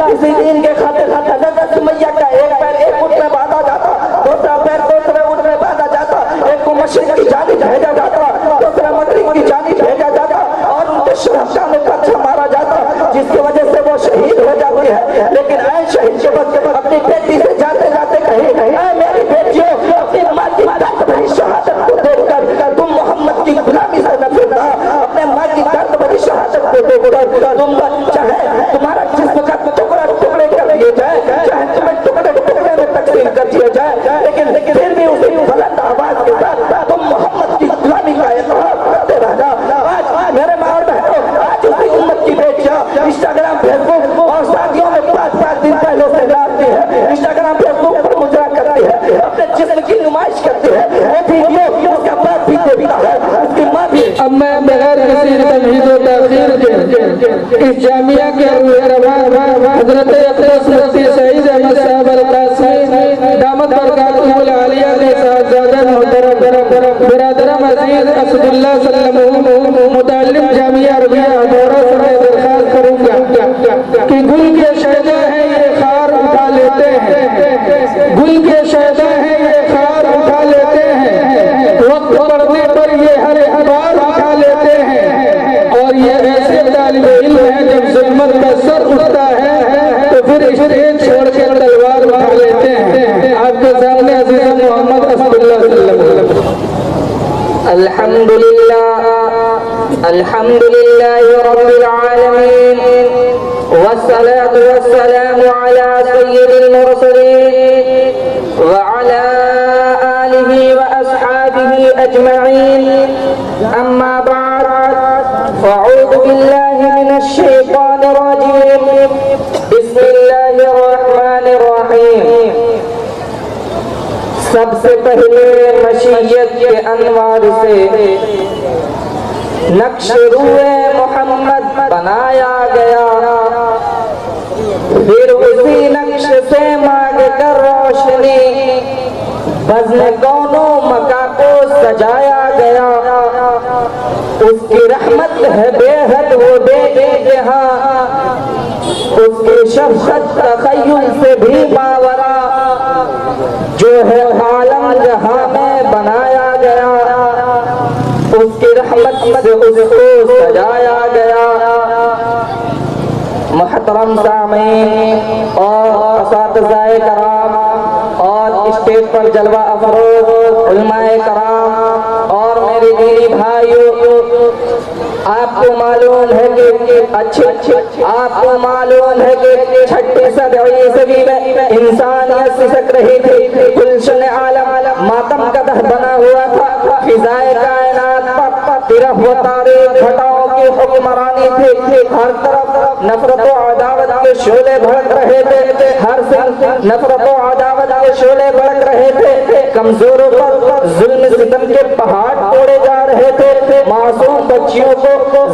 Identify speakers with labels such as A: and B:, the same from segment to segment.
A: کسی دین کے خاطر حضرت سمیہ کا ایک پیر ایک اٹھ میں باندھا جاتا، دوسرا پیر دوسرے اٹھ میں باندھا جاتا، ایک کو مشرق کی جانب بھیجا جاتا، دوسرا مغرب کی جانب بھیجا جاتا اور ان کے شہداء میں کچھا مارا جاتا، جس کی وجہ سے وہ شہید ہو جاتی ہے۔ لیکن اے شہید کے وقت اپنی بیٹی سے جاتے جاتے کہیں اے میری بیٹیوں، اپنی ماں کی درد بھری شہادت کو دیکھ کر تم محمد کی غلامی سے نہ پھرنا، اپنے ماں کی درد بھری شہادت کو دیکھ کر تم چاہے تمہارا جسم کا ٹکڑا ٹکڑے کر دیے جائے، چاہے تمہیں ٹکڑے ٹکڑے میں تقسیم کر دیا جائے، لیکن پھر بھی اسی بلند آواز کے ساتھ تم محمد کی غلامی کا اعتراف کرتے رہنا۔ آج میرے ماں اور بہنوں، آج اسی امت کی بیٹیاں انسٹاگرام فیس بک اور شادیوں میں 5 دن پہلے سے ڈالتی ہے، انسٹاگرام فیس بک پر مجرا کرتی ہے، اپنے جسم کی نمائش کرتی ہے، وہ ویڈیو اس کا باپ بھی دیکھتا ہے، اس کی ماں بھی۔
B: اب میں بغیر کسی تمہید و تاخیر کے اس جامعہ کے رواں حضرت اقدس مفتی سعید احمد صاحب القاسمی دامت برکاتہ العالیہ کے صاحبزادہ محترم برادرم عزیز اسد اللہ صلی اللہ علیہ وسلم متعلم جامعہ عربیہ دورہ سے درخواست کروں گا کہ گل کے شہداء ہیں یہ خار اٹھا لیتے ہیں، گل کے شہداء ہیں یہ خار اٹھا لیتے ہیں، وقت پڑنے پر یہ ہر اخبار اٹھا لیتے ہیں، اور یہ ایسے طالب علم ہیں جب ظلمت کا سر اٹھتا ہے تو پھر اسٹیج چھوڑ کے تلوار اٹھا لیتے ہیں۔ آپ کے سامنے عزیز محمد اسد اللہ صلی اللہ علیہ وسلم۔
C: الحمدللہ رب العالمین والصلاة والسلام على سید المرسلین وعلى آلہ وأصحابہ اجمعین، اما بعد فاعوذ باللہ من الشیطان الرجیم، بسم اللہ الرحمن الرحیم۔ سب سے پہلے مشیت کے انوار سے نقش روئے محمد بنایا گیا، پھر اسی نقش سے مانگ کر روشنی بزم کونوں مکا کو سجایا گیا، اس کی رحمت ہے بے حد وہ بے جہاں، اس کی شفقت تخیل سے بھی ماورا، جو ہے عالم جہاں میں بنایا گیا، اس کی رحمت سے اس کو سجایا گیا۔ محترم سامعین اور اساتذہ کرام اور اسٹیج پر جلوہ افروز علماء کرام اور میرے دینی بھائیوں، آپ کو معلوم ہے کہ آپ کو معلوم ہے کہ 36 عیسوی میں انسانیت سسک رہی تھی، گلشن عالم ماتم کا دہ بنا ہوا تھا، فضائے کائنات پر طرف و تاریخ گھٹاؤں کی حکمرانی تھی، ہر طرف نفرت و عداوت کے شعلے بھڑک رہے تھے، ہر سن نفرت و عداوت کے شعلے بھڑک رہے تھے، کمزوروں پر ظلم ستم کے پہاڑ توڑے جا رہے تھے، معصوم بچیوں کو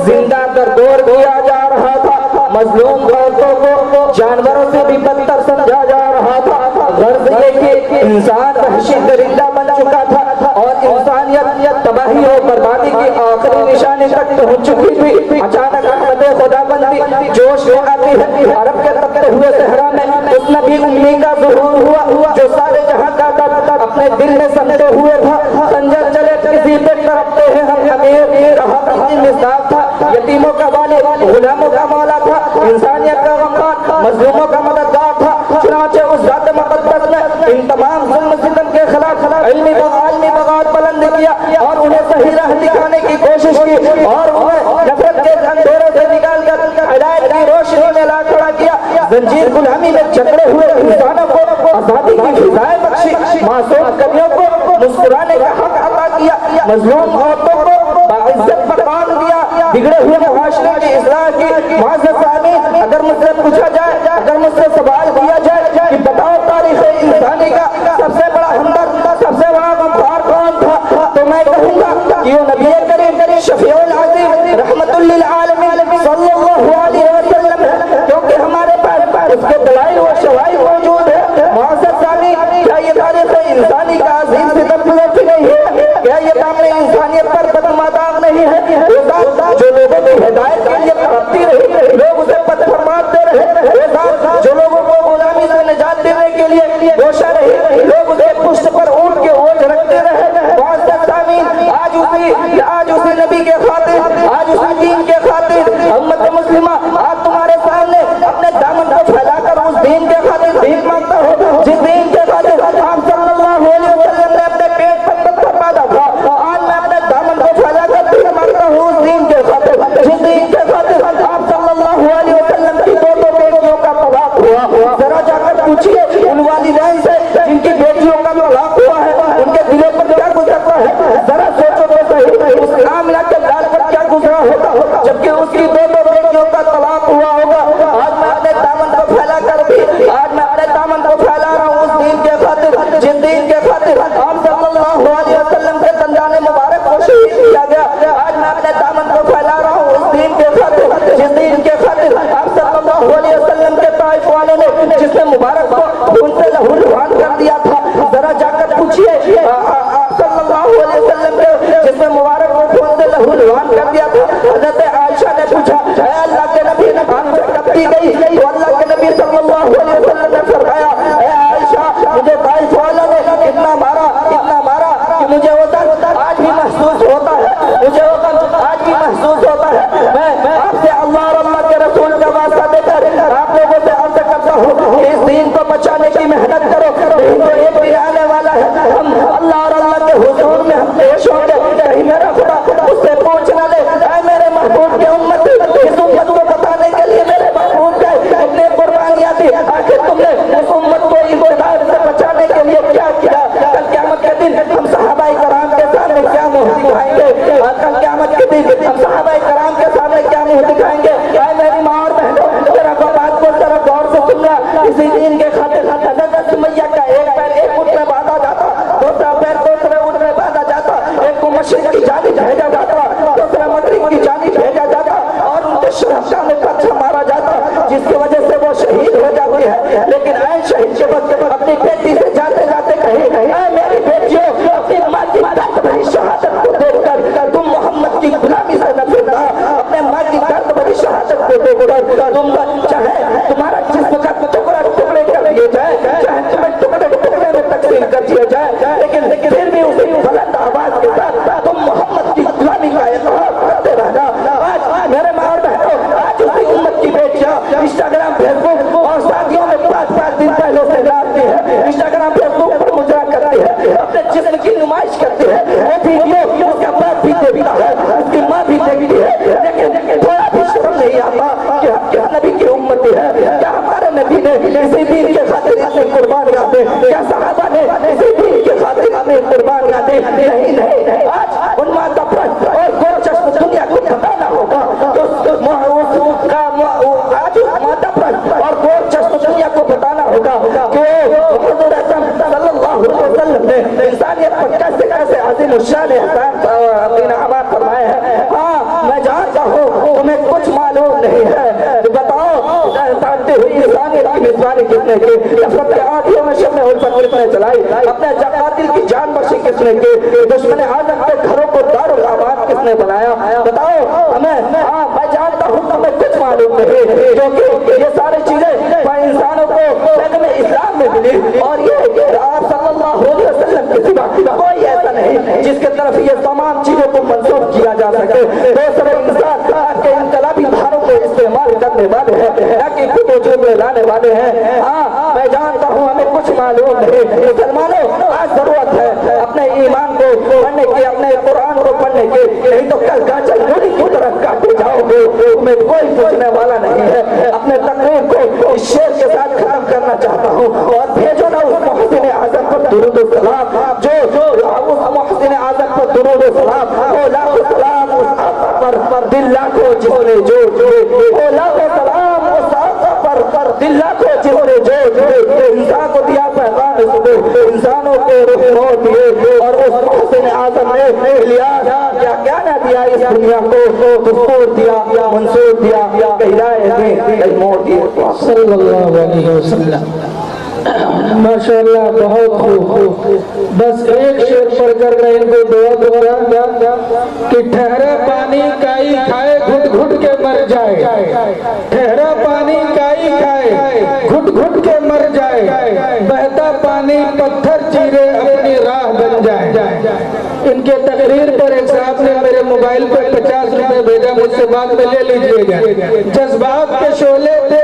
C: زندہ دردور کیا جا رہا تھا، مظلوم عورتوں کو جانوروں سے بھی بدتر سمجھا جا رہا تھا، غرض یہ کہ انسان وحشی درندہ بن چکا تھا اور انسانیت تباہی اور بربادی کی آخری نشانی تک پہنچ چکی تھی۔ اچانک احمد خدا بندی جوش میں آتی ہے، عرب کے تپتے ہوئے صحرا میں اس نبی امی کا ظہور ہوا جو سارے جہاں کا درد اپنے دل میں سمجھے ہوئے تھا، خنجر چلے کسی پہ تڑپتے ہیں ہم امیر، رہا مصداق تھا، یتیموں کا والد، غلاموں کا مولا تھا، انسانیت کا غمخوار، مظلوموں کا مددگار تھا۔ چنانچہ اس ذات مقدس نے ان تمام ظلم ستم کے خلاف علمی بغاوت بلند کیا اور انہیں صحیح راہ دکھانے کی کوشش کی اور انہیں نفرت کے اندھیرے سے نکال کر ہدایت کی روشنی میں لا کھڑا کیا، زنجیر غلامی میں جکڑے ہوئے انسانوں کو آزادی کی فضائیں بخشی، معصوم کلیوں کو مسکرانے کا حق عطا کیا، مظلوم عورتوں کو باعزت مقام دیا، بگڑے ہوئے معاشرے کی اصلاح کی۔ معزز سامعین، اگر مجھ سے پوچھا جائے، اگر مجھ سے سوال کیا جائے کہ بتاؤ تاریخ انسانی کا سب سے بڑا ہمدرد، سب سے بڑا غمخوار کون تھا، تو میں کہوں گا کہ وہ نبی کریم شفیع العظیم رحمت للعالمین صلی اللہ علیہ وسلم، کیونکہ ہمارے پاس اس کے دلائل و شواہد موجود ہے۔ معزز سامعین، کیا یہ تاریخ انسانی کا عظیم ستم گزرتی نہیں ہے؟ کیا یہ دامن انسانیت پر بدماداب نہیں ہے؟ جو لوگوں کی ہدایت کے لیے تڑپتی رہی، لوگ اسے پتھر مارتے رہے، جو
A: शरीफ वालों ने जिसने मुबारक को खून से लहूलुहान कर दिया था, जरा जाकर पूछिए सल्लल्लाहु अलैहि वसल्लम ने जिसने मुबारक को खून से लहूलुहान कर दिया था। हजरत आयशा ने पूछा, ऐ अल्लाह के नबी ने आंखें कपती गई तो अल्लाह के नबी सल्लल्लाहु अलैहि वसल्लम ने फरमाया, ऐ आयशा मुझे ताइफ वालों ने इतना मारा कि मुझे वो दर्द आज भी महसूस होता है, मुझे वो दर्द आज भी महसूस होता है। मैं आपसे अल्लाह और अल्लाह के रसूल का वास्ता देकर आप लोगों से अर्ज करता हूँ कि इस दीन को बचाने की मेहनत करो, नहीं तो एक दिन आने वाला है हम अल्लाह और अल्लाह के हुजूर में हम पेश होंगे, कहीं मेरा खुदा उससे पूछ न ले, ऐ मेरे महबूब के उम्मत इस उम्मत को बताने के लिए मेरे महबूब का इतने कुर्बानियां दी, आखिर तुमने इस उम्मत को इस हिदायत से बचाने के लिए क्या किया? कल क़यामत के दिन हम सहाबाए कराम के सामने क्या मुंह दिखाएंगे? कल क़यामत के दिन हम सहाबाए कराम के सामने क्या मुंह दिखाएंगे? ऐ मेरी माँ और बहनों, जरा बात को जरा गौर से सुनना। इसी दीन के खातिर हज़रत सुमैया का एक पैर एक ऊँट में बांधा जाता, दूसरा पैर दूसरे ऊँट में बांधा जाता, एक को मशरिक की जानिब भेजा जाता, दूसरा मगरिब की जानिब भेजा जाता और उनके शहंशाह में कच्चा मारा जाता, जिसकी वजह से वो शहीद हो जाती है। लेकिन ऐ शहीद के वक्त अपनी बेटी से जाते जाते कहे, ऐ मेरी बेटियों, अपनी माँ की दर्द भरी शहादत को देखकर तुम मोहम्मद की गुलामी से न फिरना, अपने माँ की दर्द भरी शहादत को देखकर तुम चाहे तुम्हारा जिस्म का टुकड़ा टुकड़े कर दिए जाए, चाहे तुम्हें टुकड़े टुकड़े में तकसीम कर दिया जाए, लेकिन फिर भी उसी बुलंद आवाज के साथ तुम मोहम्मद की गुलामी का इकरार करते रहना। आज मेरे माँ और बहनों, आज उसी उम्मत की बेटियां इंस्टाग्राम फेसबुक और शादियों में 5-5 दिन पहले से डालती है, इंस्टाग्राम फेसबुक पर मुजरा करती है, अपने जिस्म की नुमाइश करती है, वो वीडियो उसका बाप भी देखता है, उसकी माँ भी देखती है, लेकिन थोड़ा भी शर्म नहीं आता कि हम क्या नबी की उम्मती है? क्या हमारे नबी ने इसी दीन के खातिर अपनी कुर्बानियां दी? क्या सहाबा ने इसी दीन के खातिर अपनी कुर्बानियां दी? नहीं। आज उन्माद का प्रश्न और गोरचश्म दुनिया को बताना होगा, आज माता प्रश्न और गोरचश्म दुनिया को बताना होगा कि हुजूर अकरम सल्लल्लाहु अलैहि वसल्लम ने इंसानियत पर कैसे कैसे अज़ीम शान इनामात फरमाए हैं। हाँ, मैं जानता हूँ तुम्हें कुछ मालूम नहीं है, तो बताओ जानते हुए इंसानियत की मेजबानी किसने की? अपने आँखों में शम्मे उल्फत किसने चलाई? अपने कातिल की जान बख्शी किसने की? दुश्मन आदम के घरों को दारुल आबाद किसने बनाया? बताओ हमें। हाँ, मैं जानता हूँ तुम्हें कुछ मालूम नहीं, क्योंकि ये सारी चीजें इंसानों को पैगम्बर इस्लाम में मिली और ये आप सल्लल्लाहु अलैहि वसल्लम के सिवा कोई ऐसा नहीं जिसके तरफ ये तमाम चीजों को मंसूब किया जा सके। दूसरे इंसान आपके इनकलाबी धारों को इस्तेमाल करने वाले हैं, ताकि खुद वजूद में लाने वाले हैं। हाँ, मैं जानता हूँ हमें कुछ मालूम नहीं। मुसलमानों, आज जरूरत है अपने ईमान को पढ़ने की, अपने कुरान को पढ़ने की, नहीं तो कल गाजर मूली की तरफ काटे जाओगे, तुम्हें कोई पूछने वाला नहीं है। अपने तकरीर को इस शेर के साथ खत्म करना चाहता हूँ और भेजो ना उस मुहसिन आज़म पर दुरूद व सलाम, जो उस मुहसिन आज़म पर दुरूद व सलाम, ओ लाखो सलाम उस आका पर दिल लाखो जिसने जो ओ लाखो सलाम उस आका पर दिल लाखो जिसने जो इंसान को दिया पैगाम सुबह, इंसानों को रूह दिए और उस मुहसिन आज़म ने क्या ना दिया इस दुनिया को? दस्तूर दिया, मंसूर दिया, हिदायत दी, कहीं मोड़ दिए।
B: सल्लल्लाहु अलैहि वसल्लम। माशाअल्लाह, बहुत खूब। बस एक शेर पढ़कर मैं इनको दुआ दूंगा कि ठहरा पानी काई खाए घुट घुट के मर जाए, ठहरा पानी काई खाए घुट घुट के मर जाए, बहता पानी पत्थर चीरे अपनी राह बन जाए। इनके तकरीर पर एक साहब ने मेरे मोबाइल पर 50 रुपए भेजा, मुझसे बाद में ले लीजिएगा। जज्बात के शोले थे